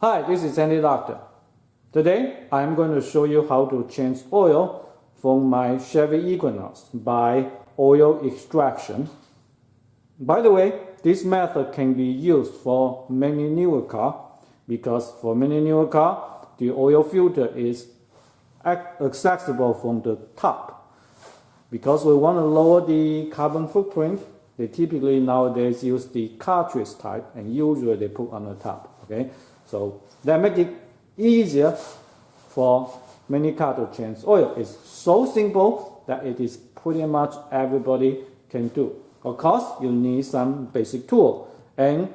Hi, this is Andy Doctor. Today I am going to show you how to change oil for my Chevy Equinox by oil extraction. By the way, this method can be used for many newer cars because for many newer cars the oil filter is accessible from the top. Because we want to lower the carbon footprint, they typically nowadays use the cartridge type and usually they put on the top. Okay, so that makes it easier for many cars to change oil. It's so simple that it is pretty much everybody can do. Of course, you need some basic tool, and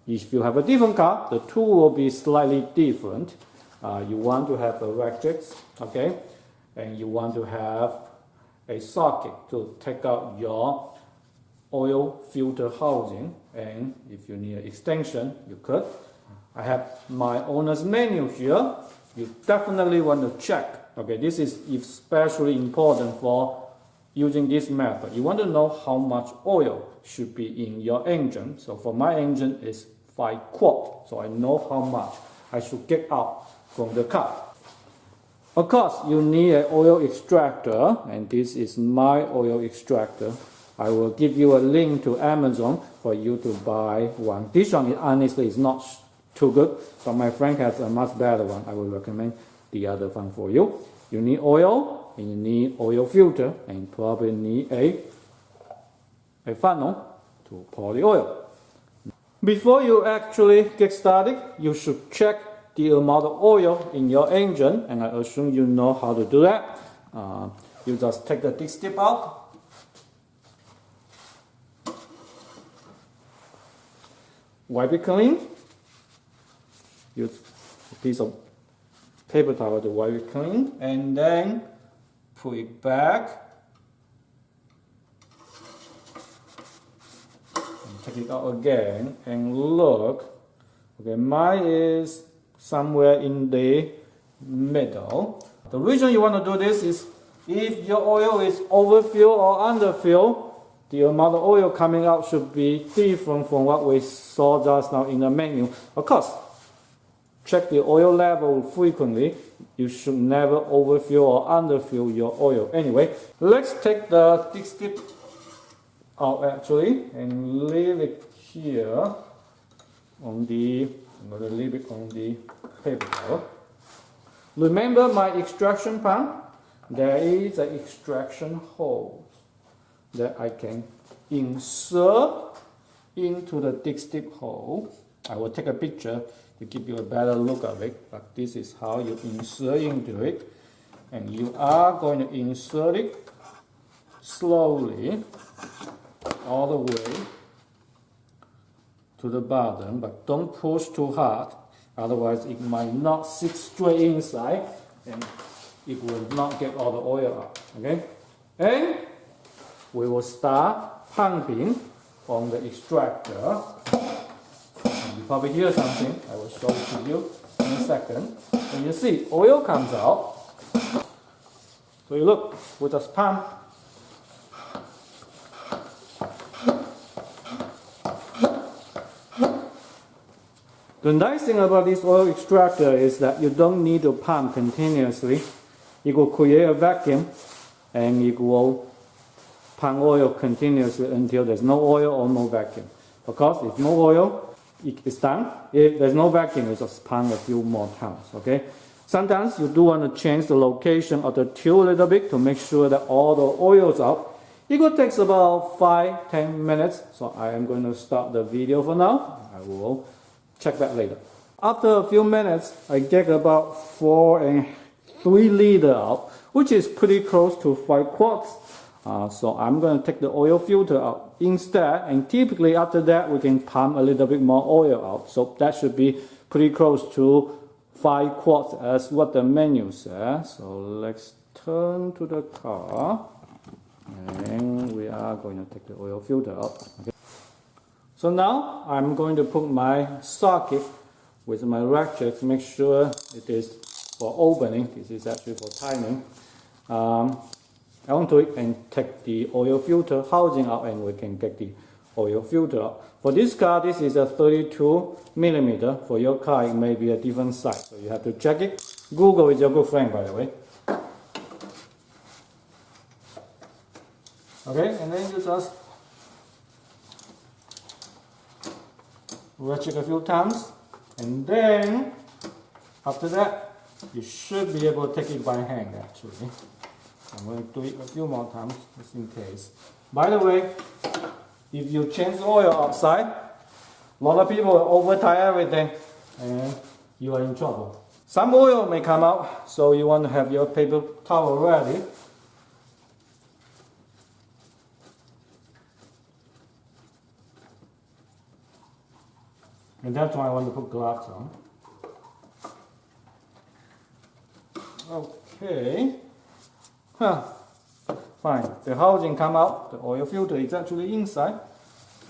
if you have a different car, the tool will be slightly different. You want to have a ratchet, okay, and you want to have a socket to take out your oil filter housing, and if you need an extension, you could. I have my owner's manual here. You definitely want to check. Okay, this is especially important for using this method. You want to know how much oil should be in your engine. So for my engine is 5 quarts, so I know how much I should get out from the car. Of course, you need an oil extractor, and this is my oil extractor. I will give you a link to Amazon for you to buy one. This one honestly is not too good, but my friend has a much better one. I will recommend the other one for you. You need oil, and you need oil filter, and you probably need a funnel to pour the oil. Before you actually get started, you should check the amount of oil in your engine, and I assume you know how to do that. You just take the disk strip out, wipe it clean, use a piece of paper towel to wipe it clean, and then put it back, and take it out again, and look. Okay, mine is somewhere in the middle. The reason you want to do this is if your oil is overfilled or underfilled, the amount of oil coming out should be different from what we saw just now in the menu. Of course, check the oil level frequently. You should never overfill or underfill your oil. Anyway, let's take the disk strip out actually and leave it here on the, I'm going to leave it on the paper towel. Remember my extraction pump? There is an extraction hole that I can insert into the disk strip hole. I will take a picture to give you a better look of it, but this is how you insert into it, and you are going to insert it slowly all the way to the bottom, but don't push too hard, otherwise it might not sit straight inside and it will not get all the oil out. Okay, and we will start pumping on the extractor. You probably hear something. I will show it to you in a second. And you see, oil comes out. So you look, we just pump. The nice thing about this oil extractor is that you don't need to pump continuously. It will create a vacuum and it will pump oil continuously until there's no oil or no vacuum. Of course, if no oil, it's done. If there's no vacuum, you just pump a few more times. Okay. Sometimes you do want to change the location of the tube a little bit to make sure that all the oil's out. It will take about 5-10 minutes. So I am going to stop the video for now. I will check back later. After a few minutes, I get about 4 and 3 liters out, which is pretty close to 5 quarts. So I'm going to take the oil filter out instead, and typically after that we can pump a little bit more oil out. So that should be pretty close to 5 quarts as what the menu says. So let's turn to the car, and we are going to take the oil filter out. Okay. So now I'm going to put my socket with my ratchet to make sure it is for opening. This is actually for timing. Onto it and take the oil filter housing out, and we can get the oil filter. For this car, this is a 32 millimeter. For your car, it may be a different size, so you have to check it. Google is your good friend, by the way. Okay, and then you just ratchet a few times, and then after that, you should be able to take it by hand actually. I'm going to do it a few more times just in case. By the way, if you change oil outside, a lot of people will over tie everything and you are in trouble. Some oil may come out, so you want to have your paper towel ready. And that's why I want to put gloves on. Okay. Fine. The housing come out. The oil filter is actually inside.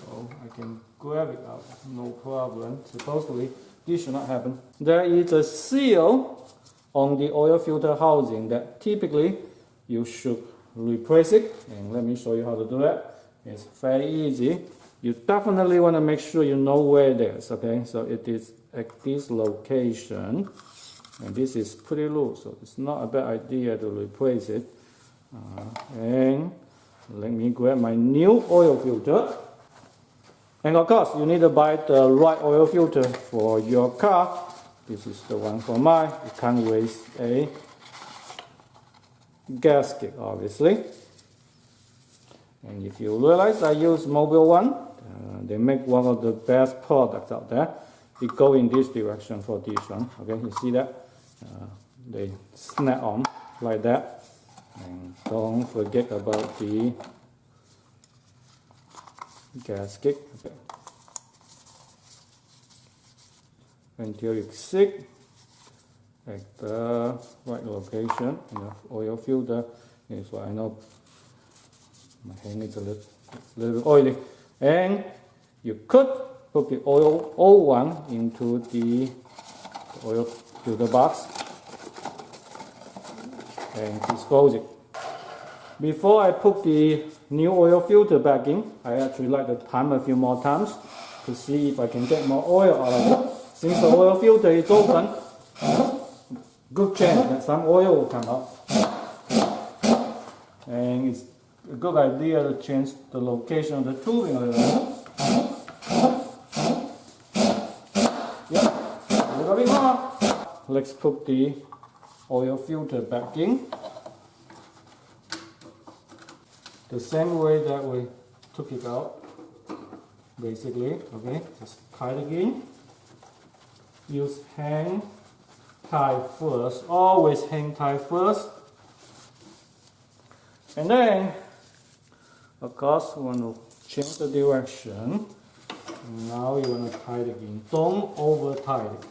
So I can grab it out. No problem. Supposedly this should not happen. There is a seal on the oil filter housing that typically you should replace it. And let me show you how to do that. It's very easy. You definitely want to make sure you know where it is, okay? So it is at this location, and this is pretty loose, so it's not a bad idea to replace it. And let me grab my new oil filter. And of course, you need to buy the right oil filter for your car. This is the one for mine. It comes with a gasket, obviously. And if you realize I use Mobile One, they make one of the best products out there. It goes in this direction for this one. Okay, you see that? They snap on like that. And don't forget about the gasket. Okay. Until you sit at the right location. The oil filter is what I know. My hand is a little bit oily. And you could put the old one into the oil filter box and dispose it. Before I put the new oil filter back in, I actually like to time a few more times to see if I can get more oil out of it. Since the oil filter is open, good chance that some oil will come out. And it's a good idea to change the location of the tubing a little bit. Yeah, a little bit more. Let's put the oil filter back in. The same way that we took it out, basically. Okay, just tie it in. Use hang tie first. Always hang tie first. And then, of course, we want to change the direction. Now you want to tie it again. Don't over tie it.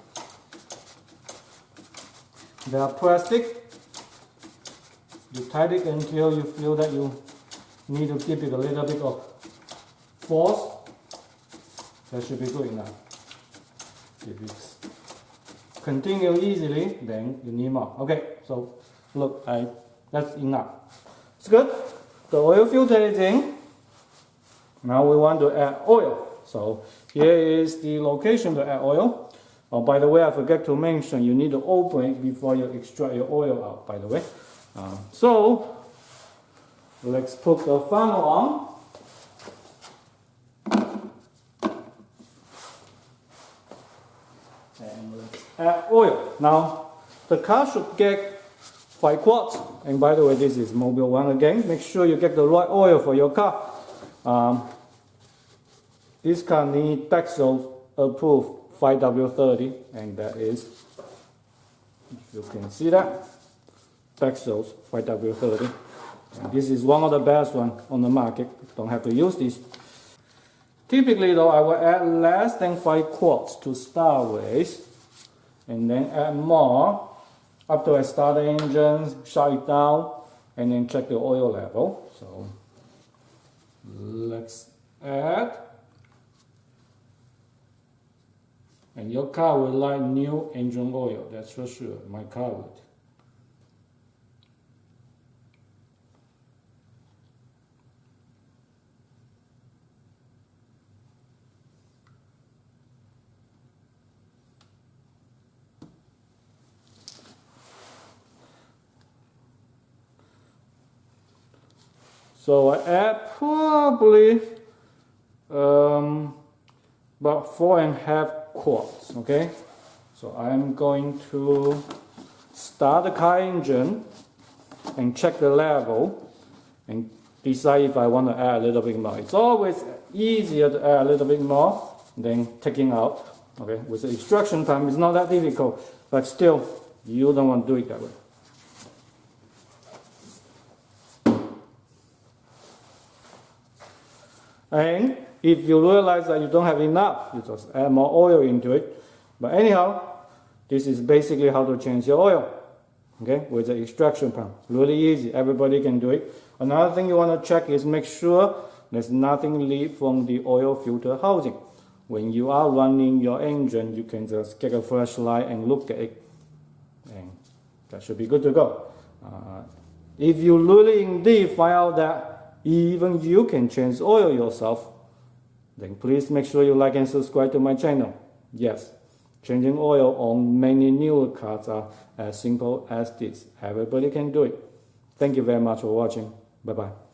They are plastic. You tie it until you feel that you need to give it a little bit of force. That should be good enough. If it's continue easily, then you need more. Okay, so look, that's enough. It's good. The oil filter is in. Now we want to add oil. So here is the location to add oil. Oh, by the way, I forgot to mention you need to open it before you extract your oil out, by the way. So let's put the funnel on. And let's add oil. Now the car should get 5 quarts. And by the way, this is Mobile One again. Make sure you get the right oil for your car. This car needs Texas approved 5W30, and that is, if you can see that, Texas 5W30. And this is one of the best ones on the market. Don't have to use this. Typically though, I will add less than 5 quarts to start with, and then add more after I start the engine, shut it down, and then check the oil level. So let's add. And your car will like new engine oil, that's for sure. My car would. So I add probably about 4.5 quarts. Okay, so I'm going to start the car engine and check the level and decide if I want to add a little bit more. It's always easier to add a little bit more than taking out. Okay, with the extraction pump, it's not that difficult, but still, you don't want to do it that way. And if you realize that you don't have enough, you just add more oil into it. But anyhow, this is basically how to change your oil. Okay, with the extraction pump. Really easy, everybody can do it. Another thing you want to check is make sure there's nothing leak from the oil filter housing. When you are running your engine, you can just get a flashlight and look at it, and that should be good to go. If you really indeed find out that even you can change oil yourself, then please make sure you like and subscribe to my channel. Yes, changing oil on many newer cars are as simple as this. Everybody can do it. Thank you very much for watching. Bye-bye.